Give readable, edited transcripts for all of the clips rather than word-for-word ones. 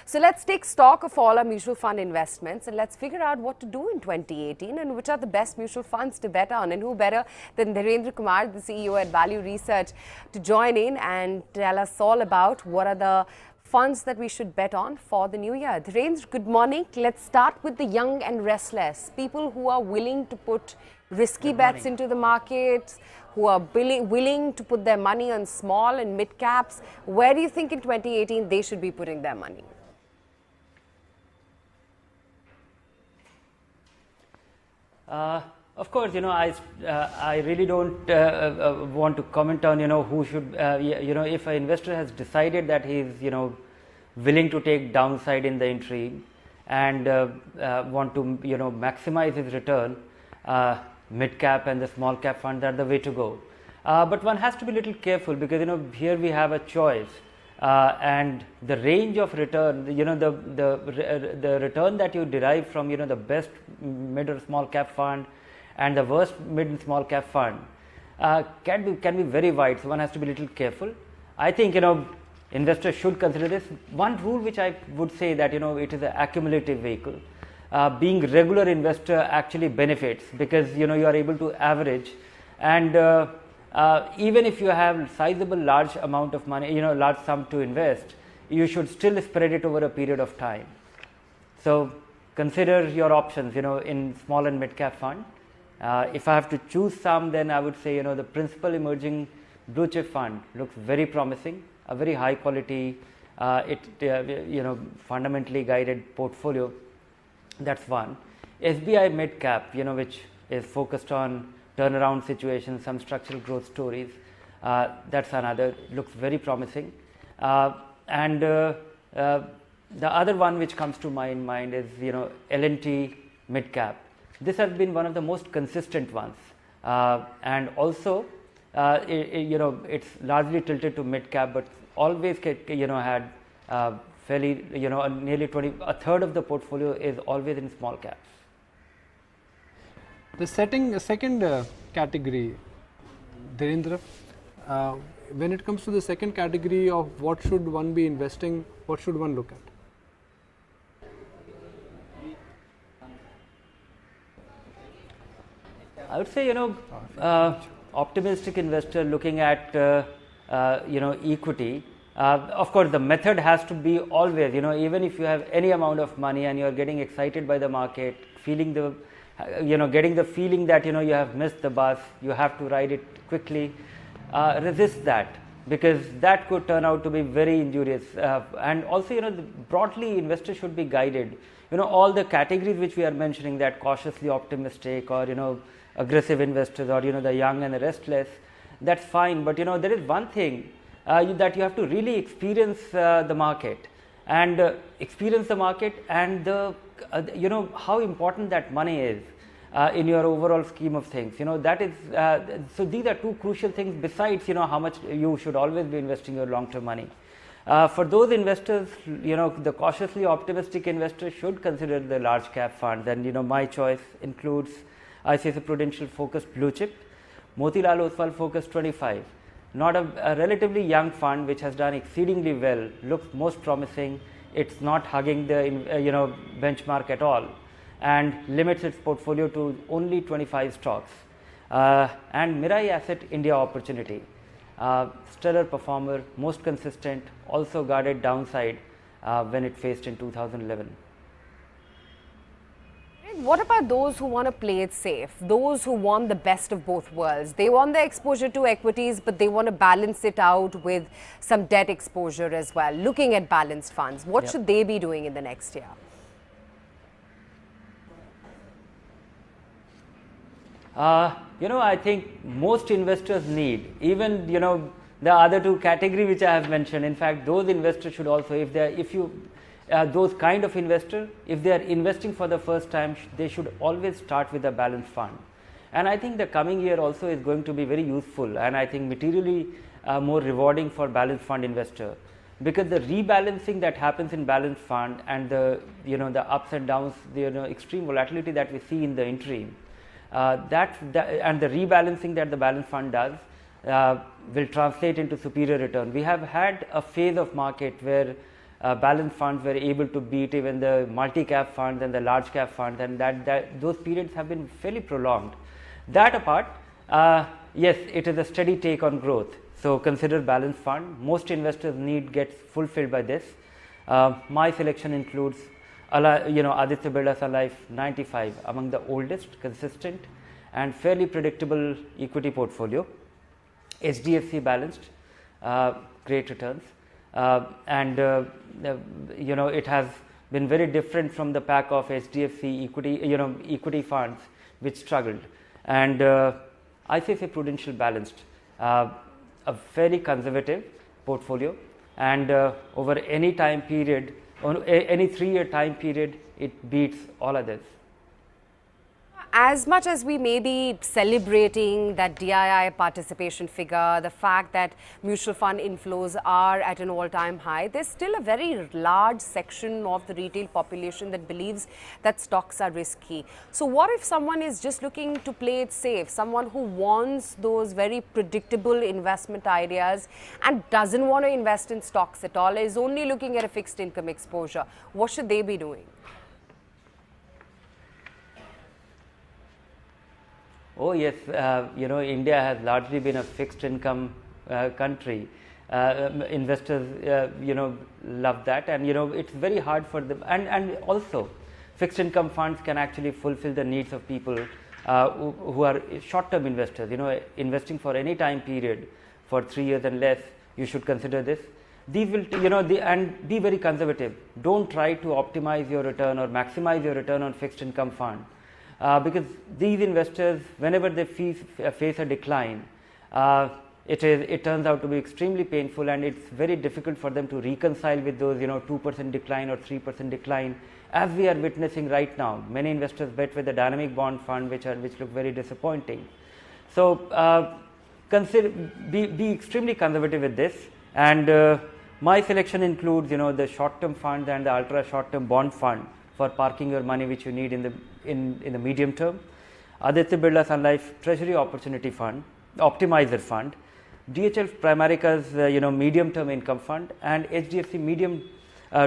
So let's take stock of all our mutual fund investments and let's figure out what to do in 2018 and which are the best mutual funds to bet on. And who better than Dhirendra Kumar, the CEO at Value Research, to join in and tell us all about what are the funds that we should bet on for the new year. Dhirendra, good morning. Let's start with the young and restless, people who are willing to put risky bets into the markets, who are willing to put their money on small and mid caps. Where do you think in 2018 they should be putting their money? Of course, I really don't want to comment on, who should, if an investor has decided that he is, willing to take downside in the entry and want to, maximize his return, mid cap and the small cap fund are the way to go. But one has to be a little careful because, here we have a choice. And the range of return, the return that you derive from, the best mid or small cap fund and the worst mid and small cap fund can be very wide. So one has to be a little careful. I think, investors should consider this. One rule which I would say that, it is an accumulative vehicle. Being regular investor actually benefits because, you are able to average and even if you have sizable large amount of money, large sum to invest, you should still spread it over a period of time. So consider your options, in small and mid cap fund. If I have to choose some, then I would say, the principal emerging blue chip fund looks very promising, a very high quality, fundamentally guided portfolio. That's one. SBI mid cap, which is focused on turnaround situations, some structural growth stories. That's another, looks very promising. And the other one which comes to my mind is, L&T mid cap. This has been one of the most consistent ones. And also, it's largely tilted to mid cap, but always, had fairly, nearly a third of the portfolio is always in small caps. The second category, Dhirendra, when it comes to the second category of what should one be investing, what should one look at? I would say, optimistic investor looking at, equity. Of course, the method has to be always, even if you have any amount of money and you are getting excited by the market, feeling the getting the feeling that, you have missed the bus, you have to ride it quickly, resist that because that could turn out to be very injurious. And also, broadly investors should be guided. All the categories which we are mentioning, that cautiously optimistic or, aggressive investors or, the young and the restless, that's fine. But, there is one thing that you have to really experience the market and experience the market and the how important that money is in your overall scheme of things. That is so these are two crucial things besides how much you should always be investing your long term money. For those investors, the cautiously optimistic investors should consider the large cap funds, and my choice includes ICICI Prudential focused blue chip, Motilal Oswal focused 25. Not a relatively young fund which has done exceedingly well, looks most promising. It's not hugging the benchmark at all and limits its portfolio to only 25 stocks. And Mirai Asset India Opportunity, stellar performer, most consistent, also guarded downside when it faced in 2011. What about those who want to play it safe, those who want the best of both worlds? They want the exposure to equities, but they want to balance it out with some debt exposure as well, looking at balanced funds. What should they be doing in the next year? I think most investors need, even, the other two categories which I have mentioned. In fact, those investors should also, those kind of investor, if they are investing for the first time, they should always start with a balanced fund. And I think the coming year also is going to be very useful and I think materially more rewarding for balanced fund investor, because the rebalancing that happens in balanced fund and the the ups and downs, the extreme volatility that we see in the interim, and the rebalancing that the balanced fund does will translate into superior return. We have had a phase of market where balanced funds were able to beat even the multi-cap funds and the large cap funds, and those periods have been fairly prolonged. That apart, yes, it is a steady take on growth. So consider balanced fund. Most investors' need gets fulfilled by this. My selection includes Aditya Birla Sun Life 95, among the oldest, consistent and fairly predictable equity portfolio. HDFC balanced, great returns, and it has been very different from the pack of HDFC equity funds which struggled. And ICICI Prudential balanced, a fairly conservative portfolio, and over any time period, on any 3-year time period, it beats all others. As much as we may be celebrating that DII participation figure, the fact that mutual fund inflows are at an all-time high, there's still a very large section of the retail population that believes that stocks are risky. So what if someone is just looking to play it safe, someone who wants those very predictable investment ideas and doesn't want to invest in stocks at all, is only looking at a fixed income exposure? What should they be doing? Oh yes, India has largely been a fixed income country. Investors, love that, and it's very hard for them. And also, fixed income funds can actually fulfill the needs of people who are short-term investors. Investing for any time period for 3 years and less, you should consider this. These will, and be very conservative. Don't try to optimize your return or maximize your return on fixed income fund. Because these investors, whenever they face a decline, it turns out to be extremely painful, and it's very difficult for them to reconcile with those 2% decline or 3% decline, as we are witnessing right now. Many investors bet with the dynamic bond fund, which look very disappointing. So be extremely conservative with this, and my selection includes the short-term fund and the ultra short-term bond fund for parking your money which you need in the medium term. Aditya Birla Sun Life Treasury Opportunity Fund, Optimizer Fund, DHL Primerica's medium term income fund, and HDFC medium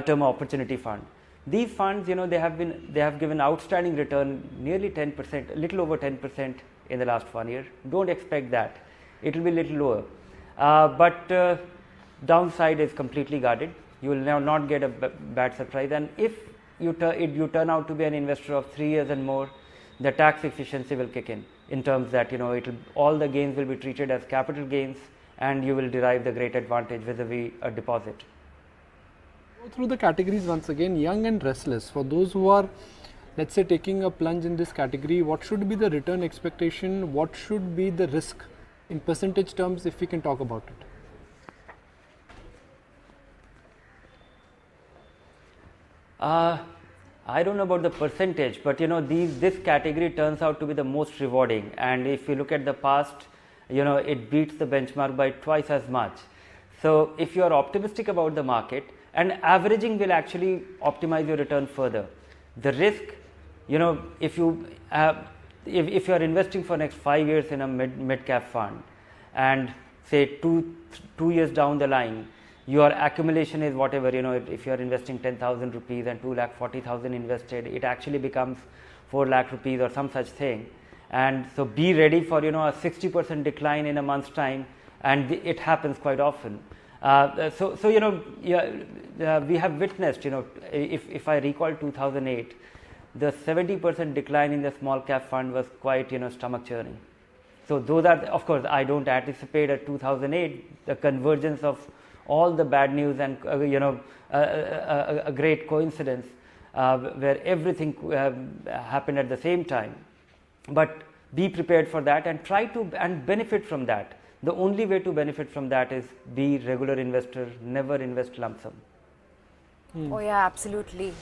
term opportunity fund. These funds, they have given outstanding return nearly 10%, a little over 10% in the last 1 year. Don't expect that. It will be a little lower, but downside is completely guarded. You will now not get a bad surprise, and if you turn out to be an investor of 3 years and more, the tax efficiency will kick in terms that all the gains will be treated as capital gains, and you will derive the great advantage vis-a-vis a deposit. Go through the categories once again. Young and restless, for those who are, let's say, taking a plunge in this category, what should be the return expectation? What should be the risk in percentage terms, if we can talk about it? I don't know about the percentage, but this category turns out to be the most rewarding, and if you look at the past, it beats the benchmark by twice as much. So if you are optimistic about the market, and averaging will actually optimize your return further. The risk, if you are investing for next 5 years in a mid cap fund, and say two years down the line, your accumulation is whatever, if you are investing 10,000 rupees and 2,40,000 invested, it actually becomes 4 lakh rupees or some such thing. And so be ready for a 60% decline in a month's time, and it happens quite often. We have witnessed, if I recall 2008, the 70% decline in the small cap fund was quite stomach churning. So those are, of course, I don't anticipate at 2008 the convergence of all the bad news and a great coincidence where everything happened at the same time. But be prepared for that and try to benefit from that. The only way to benefit from that is be regular investor, never invest lump sum. Oh yeah, absolutely.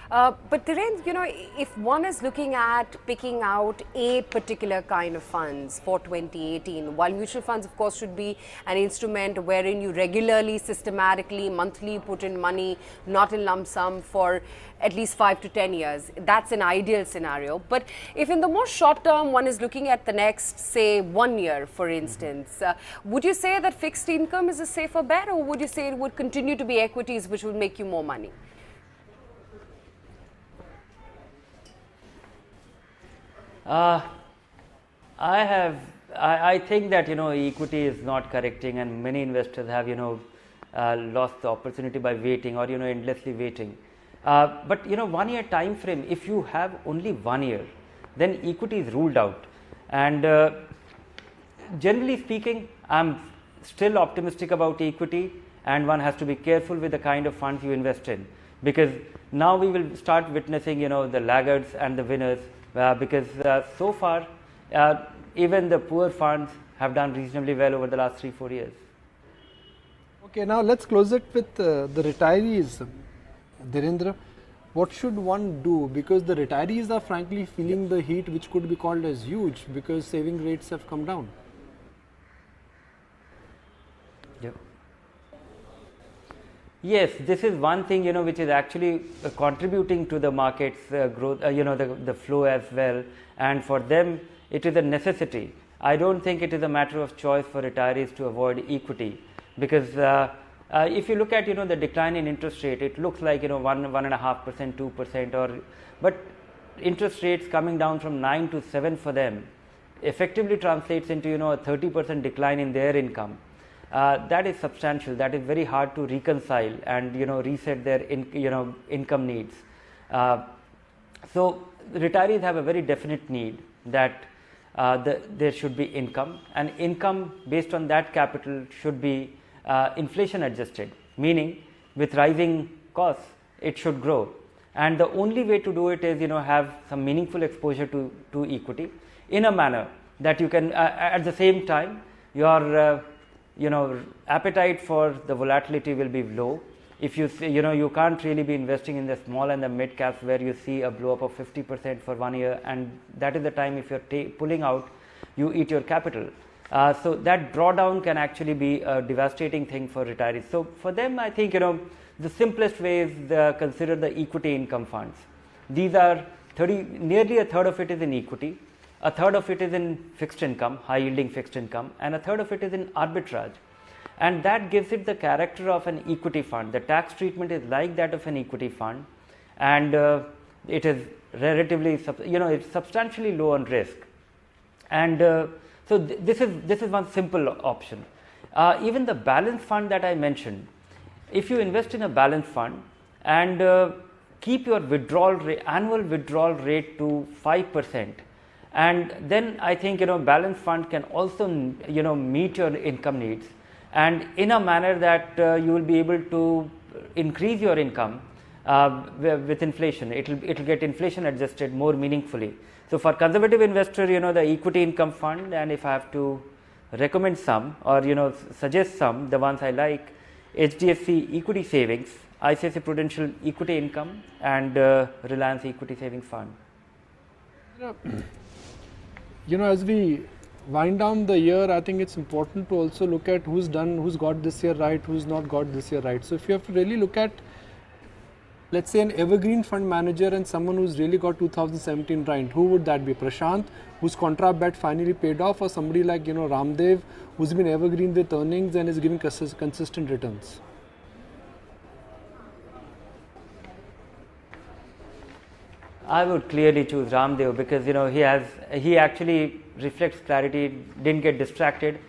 But Dhirendra, you know, if one is looking at picking out a particular kind of funds for 2018, while mutual funds, of course, should be an instrument wherein you regularly, systematically, monthly put in money, not in lump sum for at least 5 to 10 years. That's an ideal scenario. But if in the more short term, one is looking at the next, say, 1 year, for instance, would you say that fixed income is a safer bet, or would you say it would continue to be equities which would make you more money? I think that, you know, equity is not correcting, and many investors have, you know, lost the opportunity by waiting, or, you know, endlessly waiting. But, you know, 1 year time frame, if you have only 1 year, then equity is ruled out. And generally speaking, I'm still optimistic about equity, and one has to be careful with the kind of funds you invest in, because now we will start witnessing, you know, the laggards and the winners. Because so far, even the poor funds have done reasonably well over the last 3-4 years. Okay, now let's close it with the retirees. Dhirendra, what should one do? Because the retirees are frankly feeling the heat, which could be called as huge, because saving rates have come down. Yep. Yes, this is one thing, you know, which is actually contributing to the market's growth, you know, the flow as well. And for them, it is a necessity. I don't think it is a matter of choice for retirees to avoid equity, because if you look at, you know, the decline in interest rate, it looks like, you know, 1.5%, 2%, but interest rates coming down from 9 to 7 for them effectively translates into, you know, a 30% decline in their income. That is substantial. That is very hard to reconcile and, you know, reset their income needs. So retirees have a very definite need that there should be income, and income based on that capital should be inflation adjusted, meaning with rising costs it should grow. And the only way to do it is, you know, have some meaningful exposure to equity in a manner that you can at the same time your you know, appetite for the volatility will be low. If you see, you know, you can't really be investing in the small and the mid caps where you see a blow up of 50% for 1 year, and that is the time if you're pulling out, you eat your capital. So that drawdown can actually be a devastating thing for retirees. So for them, I think, you know, the simplest way is consider the equity income funds. These are nearly a third of it is in equity, a third of it is in fixed income, high yielding fixed income, and a third of it is in arbitrage. And that gives it the character of an equity fund. The tax treatment is like that of an equity fund, and it is relatively, you know, it's substantially low on risk. And so this is one simple option. Even the balance fund that I mentioned, if you invest in a balance fund and keep your annual withdrawal rate to 5%, and then I think, you know, balance fund can also, you know, meet your income needs, and in a manner that you will be able to increase your income with inflation. It'll get inflation adjusted more meaningfully. So for conservative investor, you know, the equity income fund, and if I have to recommend some, or, you know, suggest some, the ones I like: HDFC equity savings, ICICI Prudential equity income, and Reliance equity savings fund. You know, as we wind down the year, I think it's important to also look at who's got this year right, who's not got this year right. So if you have to really look at, let's say, an evergreen fund manager and someone who's really got 2017 right, who would that be? Prashant, whose contra bet finally paid off, or somebody like, you know, Ramdev, who's been evergreen with earnings and is giving consistent returns? I would clearly choose Ramdev, because, you know, he actually reflects clarity, didn't get distracted.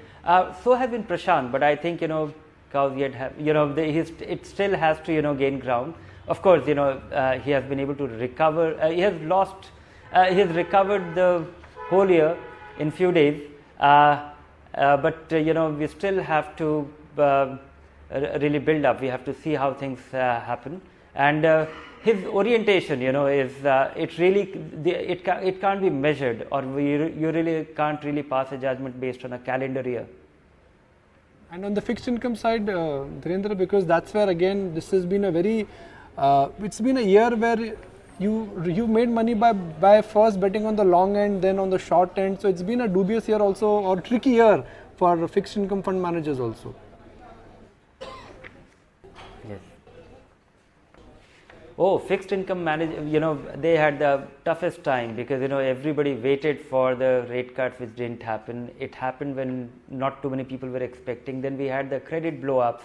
So has been Prashant, but I think, you know, because it still has to, you know, gain ground. Of course, you know, he has been able to recover. He has recovered the whole year in few days, but you know, we still have to really build up. We have to see how things happen, and his orientation, you know, is it can't be measured, or you really can't really pass a judgment based on a calendar year. And on the fixed income side, Dhirendra, because that's where again this has been a very It's been a year where you made money by first betting on the long end, then on the short end. So it's been a dubious year also, or tricky year for fixed income fund managers also. Yes. Oh, fixed income manager, they had the toughest time because, everybody waited for the rate cuts which didn't happen. It happened when not too many people were expecting. Then we had the credit blow-ups,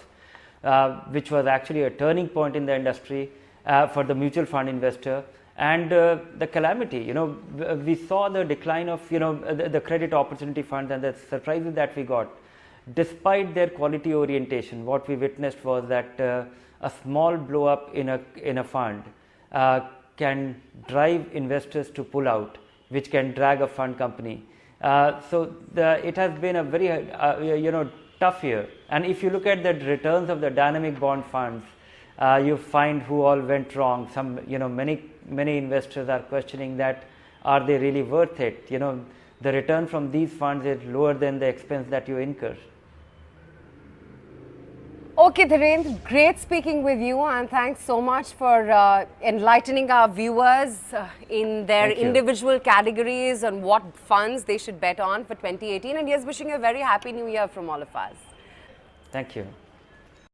which was actually a turning point in the industry for the mutual fund investor. And the calamity, we saw the decline of, the credit opportunity funds and the surprises that we got. Despite their quality orientation, what we witnessed was that a small blow up in a fund can drive investors to pull out, which can drag a fund company. So it has been a very tough year. And if you look at the returns of the dynamic bond funds, you find who all went wrong. Some many investors are questioning that are they really worth it? The return from these funds is lower than the expense that you incur. Okay, Dhirendra, great speaking with you, and thanks so much for enlightening our viewers in their individual categories on what funds they should bet on for 2018. And yes, wishing you a very happy new year from all of us. Thank you.